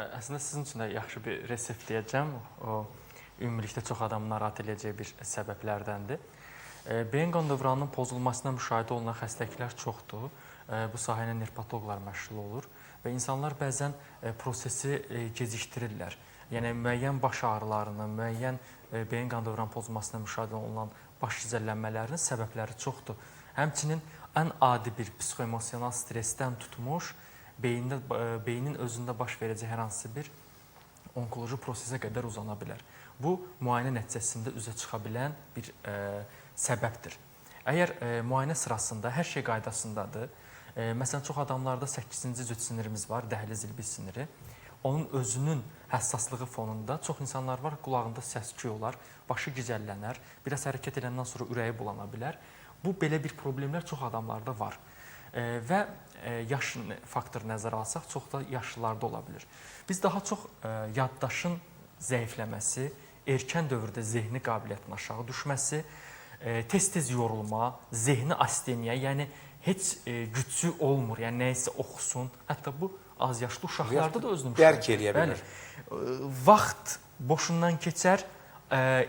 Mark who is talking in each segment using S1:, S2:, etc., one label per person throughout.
S1: Əslində sizin üçün də yaxşı bir resept deyəcəm. O ümumilikdə çox adamı narahat edəcək bir səbəblərdəndir. Beyin qan dövranının pozulmasına müşahidə olunan xəstəliklər çoxdur. Bu sahə ilə nevropatoloqlar məşğul olur və insanlar bəzən prosesi gecikdirirlər. Yəni müəyyən baş ağrılarını, müəyyən beyin qan dövranının pozulmasına müşahidə olunan baş gicəllənmələrinin səbəbləri çoxdur. Həmçinin ən adi bir psixoemosional stressdən tutmuş, beynin özündə baş verəcək hər hansı bir onkoloji prosesə qədər uzana bilər. Bu, müayinə nəticəsində üzə çıxa bilən bir səbəbdir. Əgər müayinə sırasında hər şey qaydasındadır, məsələn, çox adamlarda 8-ci cüt sinirimiz var, dəhliz ilbi siniri. Onun özünün həssaslığı fonunda çox insanlar var, qulağında səs-küy olar, başı gicəllənər, biraz hərəkət edəndən sonra ürəyi bulana bilər. Bu, belə bir problemlər çox adamlarda var. Və yaş faktoru nəzərə alsaq, çox da yaşlılarda ola bilir. Biz daha çox yaddaşın zəifləməsi, erkən dövrdə zehni qabiliyyətinin aşağı düşməsi, tez-tez yorulma, zehni asteniya, yəni heç gücü olmur, yəni nəyisə oxusun. Hətta bu az yaşlı uşaqlarda da özünü
S2: dərk eləyə bilir.
S1: Vaxt boşundan keçər,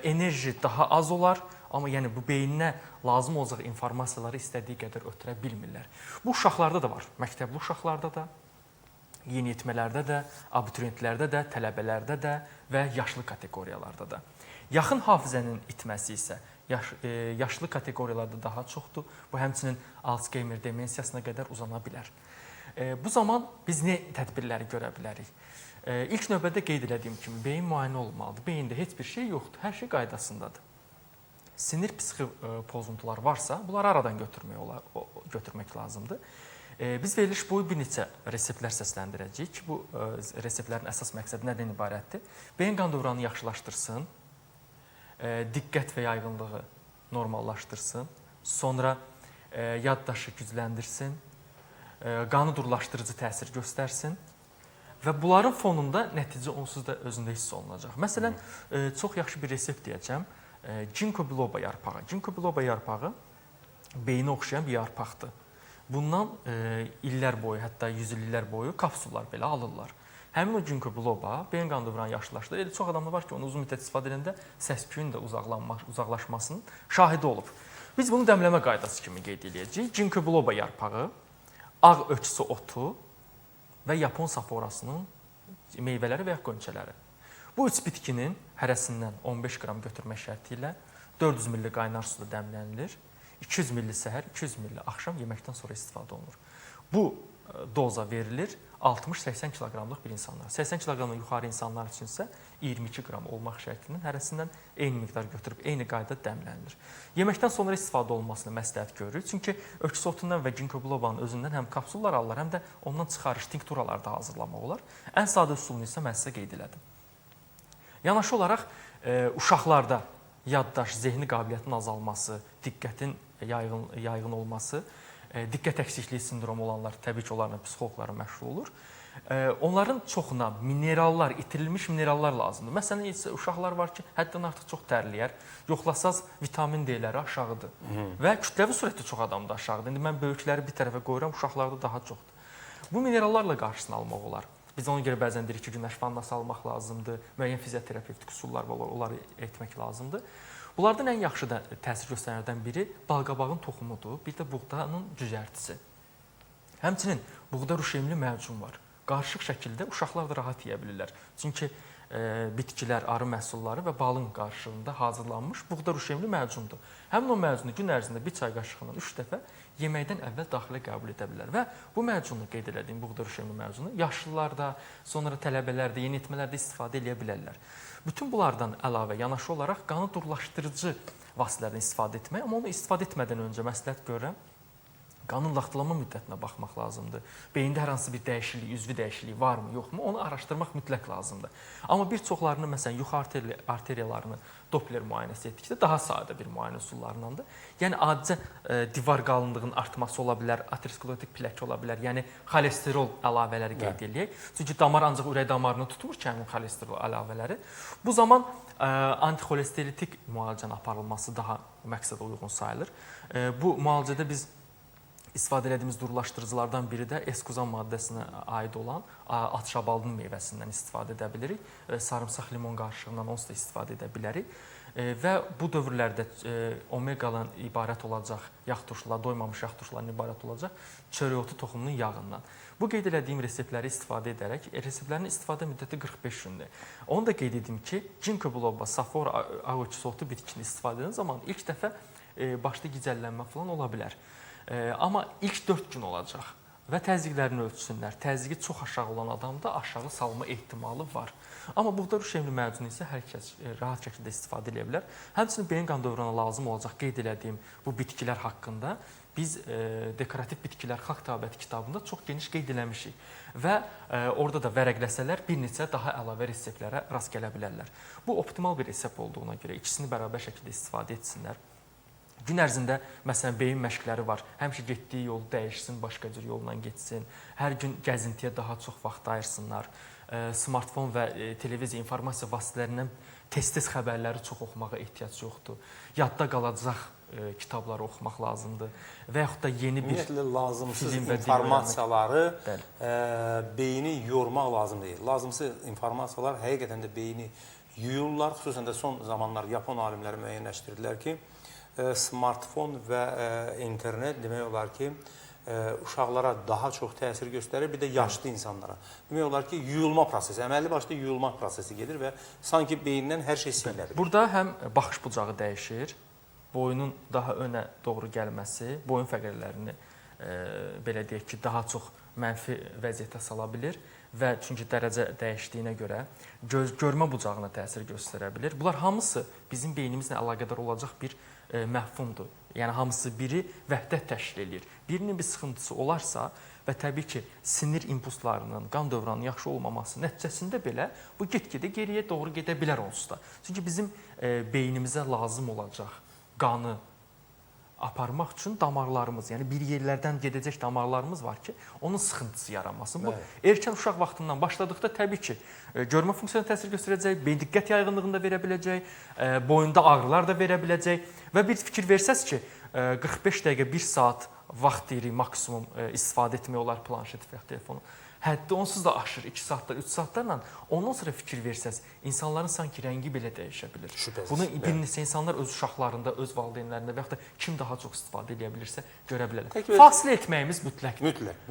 S1: enerji daha az olar, amma yəni bu beyninə lazım olacaq informasiyaları istədiyi qədər ötürə bilmirlər. Bu uşaqlarda da var, məktəbli uşaqlarda da, yeniyetmələrdə də, abituriyentlərdə də, tələbələrdə də və yaşlı kateqoriyalarda da. Yaxın hafizənin itməsi isə yaşlı kateqoriyalarda daha çoxdur. Bu həmçinin Alzheimer demensiyasına qədər uzana bilər. Bu zaman biz nə tədbirləri görə bilərik? İlk növbədə qeyd etdiyim kimi beyin müayinə olmalıdır. Beyində heç bir şey yoxdur, hər şey qaydasındadır. Sinir psixi pozuntular varsa, bunları aradan götürmək lazımdır. Biz veriliş boyu bir neçə reseptlər səsləndirəcəyik. Bu reseptlərin əsas məqsədi nədən ibarətdir? Beyin qan dövranını yaxşılaşdırsın, diqqət və yayğınlığı normallaşdırsın, sonra yaddaşı gücləndirsin, qanı durlaşdırıcı təsir göstərsin və bunların fonunda nəticə onsuz da özündə hiss olunacaq. Məsələn, çox yaxşı bir resept deyəcəm. Ginkgo biloba yarpağı. Ginkgo biloba yarpağı beyni oxşayan bir yarpaqdır. Bundan illər boyu, hətta yüzilliklər boyu kapsullar belə alırlar. Həmin o ginkgo biloba beyin qan dövranını yaxşılaşdırır. Elə çox adamlar var ki, onu uzun müddət istifadə edəndə səs-küyün də uzaqlaşmasının şahidi olub. Biz bunu dəmləmə qaydası kimi qeyd edəcəyik. Ginkgo biloba yarpağı, ağ öküzü otu və yapon saforasının meyvələri və ya qönçələri. Bu üç bitkinin hərəsindən 15 qram götürmək şərti ilə 400 ml qaynar suda dəmlənilir. 200 ml səhər, 200 ml axşam yeməkdən sonra istifadə olunur. Bu doza verilir 60-80 kiloqramlıq bir insanlara. 80 kiloqramdan yuxarı insanlar üçün isə 22 qram olmaq şərtindən hərəsindən eyni miqdar götürüb eyni qaydada dəmlənilir. Yeməkdən sonra istifadə olunmasını məsləhət görürük. Çünki öküz otundan və ginkgo bilobanın özündən həm kapsullar alırlar, həm də ondan çıxarış tinkturalar da hazırlamaq olar. Ən sadə üsulunu isə mən sizə qeyd elədim. Yanaşı olaraq uşaqlarda yaddaş, zehni qabiliyyətinin azalması, diqqətin yayğın olması, diqqət əksikliyi sindromu olanlar təbii ki, onlarla psixoloqları məşğul olur. Onların çoxuna minerallar, itirilmiş minerallar lazımdır. Məsələn, uşaqlar var ki, həddən artıq çox tərləyər. Yoxlasaz vitamin D-ləri aşağıdır və kütləvi surətdə çox adamda aşağıdır. İndi mən böyükləri bir tərəfə qoyuram, uşaqlarda daha çoxdur. Bu minerallarla qarşısını almaq olar. Biz ona görə bəzən deyirik ki, günəş vannası almaq lazımdır, müəyyən fizioterapevtik üsullar var, onları etmək lazımdır. Bunlardan ən yaxşı da təsir göstərənlərdən biri balqabağın toxumudur, bir də buğdanın cücərtisi. Həmçinin buğda ruşemli məcun var. Qarışıq şəkildə uşaqlar da rahat yeyə bilirlər. Çünki bitkilər, arı məhsulları və balın qarışığında hazırlanmış buğda ruşemli məcundur. Həmin o məcunu gün ərzində bir çay qaşığından 3 dəfə yeməkdən əvvəl daxilə qəbul edə bilər və bu məcunu qeyd etdiyim buğda ruşemli məcunu yaşlılarda, sonra tələbələrdə, yeniyetmələrdə istifadə edə bilərlər. Bütün bunlardan əlavə yanaşı olaraq qanı durlaşdırıcı vasitələrdən istifadə etmək, amma onu istifadə etmədən öncə məsləhət görürəm, qanın laxtalama müddətinə baxmaq lazımdır. Beyində hər hansı bir dəyişiklik, üzvi dəyişiklik varmı, yoxmu, onu araşdırmaq mütləq lazımdır. Amma bir çoxlarını, məsələn, yuxarı arteriyalarını Doppler müayinəsi etdikdə daha sadə bir müayinə üsullarındandır. Yəni, adicə divar qalınlığının artması ola bilər, aterosklerotik plak ola bilər, yəni xolesterol əlavələri qeyd edək. Çünki damar ancaq ürək damarını tutmur ki, həmin xolesterol əlavələri. Bu zaman antixolesterolik müalicənin aparılması daha məqsədə uyğun sayılır. Bu müalicədə biz İstifadə etdiyimiz durulaşdırıcılardan biri də eskuzan maddəsinə aid olan atşabaldın meyvəsindən istifadə edə bilirik. Sarımsaq limon qarışığından onsuz da istifadə edə bilərik. Və bu dövrlərdə omeqadan ibarət olacaq yağ turşular, doymamış yağ turşularından ibarət olacaq çörəotu toxumunun yağından. Bu qeyd etdiyim reseptləri istifadə edərək, reseptlərin istifadə müddəti 45 gündür. Onu da qeyd edim ki, Ginkgo biloba, Saphora aoikisotu bitkisini istifadə edən zaman ilk dəfə başda gicəllənmə falan ola bilər. Amma ilk 4 gün olacaq və təzyiqlərini ölçsünlər. Təzyiqi çox aşağı olan adamda aşağı salma ehtimalı var. Amma buğda rüşevli məzunu isə hər kəs rahat şəkildə istifadə edə bilər. Həmçinin beyin qan dövrana lazım olacaq qeyd etdiyim bu bitkilər haqqında biz dekorativ bitkilər xalq təbiəti kitabında çox geniş qeyd eləmişik və orada da vərəqləsələr bir neçə daha əlavə reseptlərə rast gələ bilərlər. Bu optimal bir resept olduğuna görə ikisini bərabər şəkildə istifadə etsinlər. Gün ərzində məsələn beyin məşqləri var. Həmişə getdiyi yolu dəyişsin, başqa cür yolla getsin. Hər gün gəzintiyə daha çox vaxt ayırsınlar. Smartfon və televiziya informasiya vasitələrindən tez-tez xəbərləri çox oxumağa ehtiyac yoxdur. Yadda qalacaq kitabları oxumaq lazımdır və yaxud da yeni bir
S2: lazımsız informasiyaları beyni yormaq lazım deyil. Lazımsız informasiyalar həqiqətən də beyni yuyurlar. Xüsusən də son zamanlar Yapon alimləri müəyyənləşdirdilər ki, smartfon və internet demək olar ki, uşaqlara daha çox təsir göstərir, bir də yaşlı insanlara. Demək olar ki, yuyulma prosesi, əməlli başlı yuyulma prosesi gedir və sanki beynindən hər şey sililir.
S1: Burada həm baxış bucağı dəyişir, boyunun daha önə doğru gəlməsi, boyun fəqərlərini belə deyək ki, daha çox mənfi vəziyyətə sala bilir və çünki dərəcə dəyişdiyinə görə görmə bucağına təsir göstərə bilir. Bunlar hamısı bizim beynimizlə əlaqədar olacaq bir məhfumdur. Yəni hamısı biri vəhdət təşkil edir. Birinin bir sıxıntısı olarsa və təbii ki, sinir impulslarının, qan dövranının yaxşı olmaması nəticəsində belə bu get-gedə geriyə doğru gedə bilər onsuz da. Çünki bizim beynimizə lazım olacaq qanı aparmaq üçün damarlarımız, yəni bir yerlərdən gedəcək damarlarımız var ki, onun sıxıntısı yaranmasın. Bu erkən uşaq vaxtından başladıqda təbii ki, görmə funksiyasına təsir göstərəcək, beyin diqqət yayğınlığını da verə biləcək, boyunda ağrılar da verə biləcək və bir fikir versəz ki, 45 dəqiqə, 1 saat vaxt deyirik maksimum istifadə etmək olar planşet və telefonu. Həddi onsuz da aşır 2 saatlar, 3 saatlarla. Ondan sonra fikir versəz, insanların sanki rəngi belə dəyişə bilir.
S2: Şübhəsiz.
S1: Bunu bir neçə insanlar öz uşaqlarında, öz valideynlərində və yaxud da kim daha çox istifadə edə bilirsə görə bilərlər. Fasilə etməyimiz mütləqdir.
S2: Mütləq.